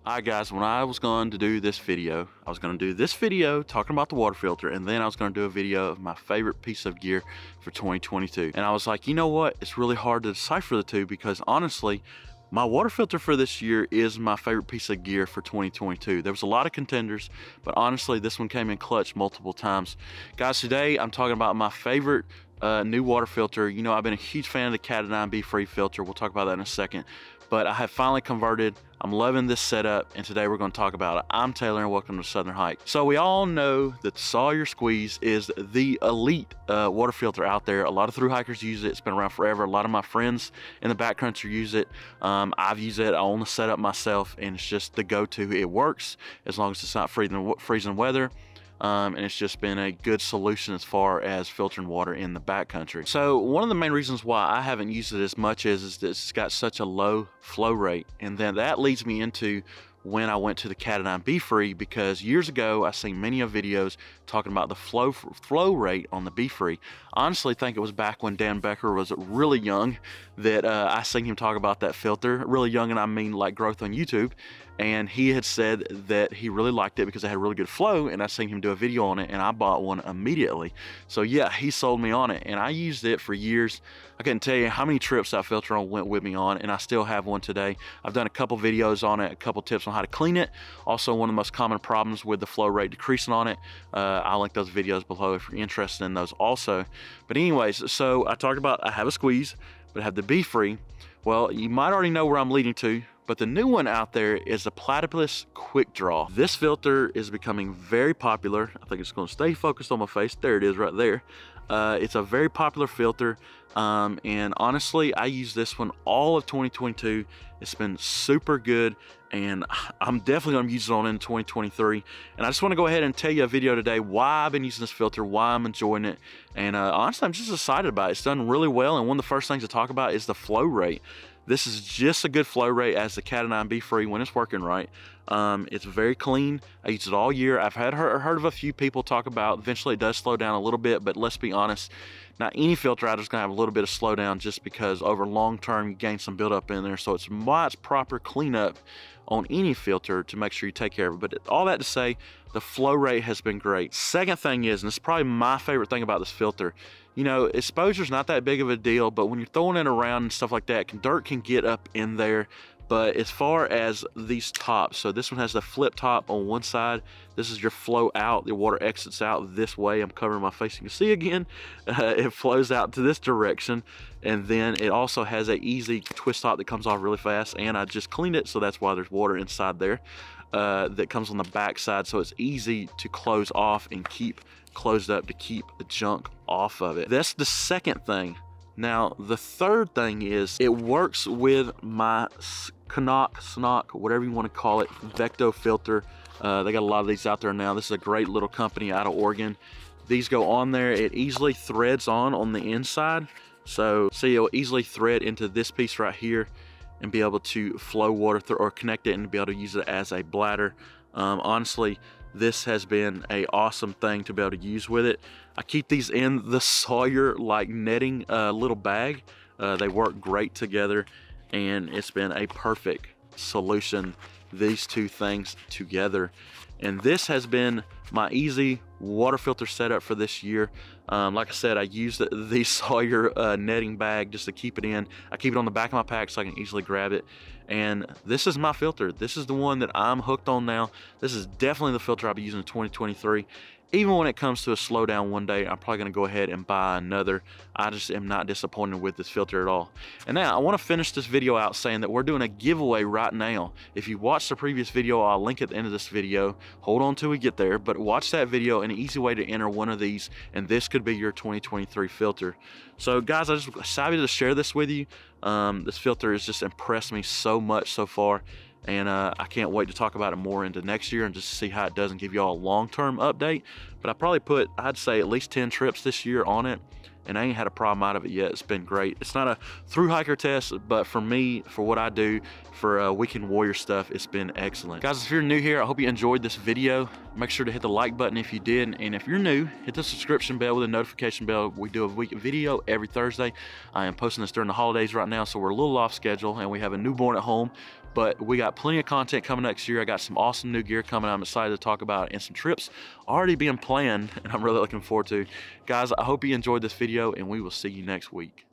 Alright guys, when I was going to do this video, I was going to do this video talking about the water filter, and then I was going to do a video of my favorite piece of gear for 2022. And I was like, you know what? It's really hard to decipher the two because honestly, my water filter for this year is my favorite piece of gear for 2022. There was a lot of contenders, but honestly, this one came in clutch multiple times. Guys, today I'm talking about my favorite new water filter. You know, I've been a huge fan of the Cat 9B free filter. We'll talk about that in a second. But I have finally converted. I'm loving this setup, and today we're going to talk about it. I'm Taylor, and welcome to Southern Hike. So we all know that the Sawyer Squeeze is the elite water filter out there. A lot of thru hikers use it. It's been around forever. A lot of my friends in the backcountry use it. I've used it. I own the setup myself, and it's just the go-to. It works as long as it's not freezing weather. And it's just been a good solution as far as filtering water in the backcountry. So one of the main reasons why I haven't used it as much is that it's got such a low flow rate, and then that leads me into when I went to the Cat 9B free, because years ago I seen many of videos talking about the flow rate on the B free. Honestly, think it was back when Dan Becker was really young that I seen him talk about that filter. Really young, and I mean like growth on YouTube. And he had said that he really liked it because it had really good flow, and I seen him do a video on it, and I bought one immediately. So yeah, he sold me on it, and I used it for years. I couldn't tell you how many trips that filter went with me on, and I still have one today. I've done a couple videos on it, a couple tips on how to clean it. Also, one of the most common problems with the flow rate decreasing on it. I'll link those videos below if you're interested in those also. But anyways, so I talked about I have a squeeze, but I have the B free. Well, you might already know where I'm leading to, but the new one out there is the Platypus Quick Draw. This filter is becoming very popular. I think it's going to stay focused on my face. There it is right there. It's a very popular filter, and honestly, I use this one all of 2022. It's been super good, and I'm definitely going to use it on in 2023. And I just want to go ahead and tell you a video today why I've been using this filter, why I'm enjoying it, and honestly, I'm just excited about it. It's done really well, and one of the first things to talk about is the flow rate. This is just a good flow rate as the Cat 9B free when it's working right. It's very clean. I use it all year. I've heard of a few people talk about eventually it does slow down a little bit, but let's be honest, not any filter out is going to have a little bit of slowdown just because over long term you gain some buildup in there. So it's much proper cleanup on any filter to make sure you take care of it. But all that to say, the flow rate has been great. Second thing is, and this is probably my favorite thing about this filter, you know, exposure's not that big of a deal, but when you're throwing it around and stuff like that, dirt can get up in there. But as far as these tops, so this one has the flip top on one side. This is your flow out. The water exits out this way. I'm covering my face. You can see again, it flows out to this direction. And then it also has an easy twist top that comes off really fast. And I just cleaned it, so that's why there's water inside there that comes on the back side. So it's easy to close off and keep closed up to keep the junk off of it. That's the second thing. Now, the third thing is it works with my Snock, whatever you want to call it, Vecto filter. They got a lot of these out there now. This is a great little company out of Oregon. These go on there. It easily threads on the inside. So see, it'll easily thread into this piece right here and be able to flow water through or connect it and be able to use it as a bladder. Honestly, this has been a awesome thing to be able to use with it. I keep these in the Sawyer like netting little bag. They work great together, and it's been a perfect solution, these two things together. And this has been my easy water filter setup for this year. Like I said, I use the Sawyer netting bag just to keep it in. I keep it on the back of my pack so I can easily grab it. And this is my filter. This is the one that I'm hooked on now. This is definitely the filter I'll be using in 2023. Even when it comes to a slowdown one day, I'm probably going to go ahead and buy another. I just am not disappointed with this filter at all. And now I want to finish this video out saying that we're doing a giveaway right now. If you watched the previous video, I'll link at the end of this video. Hold on till we get there, but watch that video. An easy way to enter one of these, and this could be your 2023 filter. So guys, I just decided to share this with you. This filter has just impressed me so much so far. And I can't wait to talk about it more into next year and just see how it does and give you all a long-term update. But I probably put, I'd say, at least 10 trips this year on it, and I ain't had a problem out of it yet. It's been great. It's not a thru hiker test, but for me, for what I do, for weekend warrior stuff, it's been excellent. Guys, if you're new here, I hope you enjoyed this video. Make sure to hit the like button if you did, and if you're new, hit the subscription bell with a notification bell. We do a weekly video every Thursday. I am posting this during the holidays right now, so we're a little off schedule, and we have a newborn at home. But we got plenty of content coming next year. I got some awesome new gear coming. I'm excited to talk about it, and some trips already being planned, and I'm really looking forward to. Guys, I hope you enjoyed this video, and we will see you next week.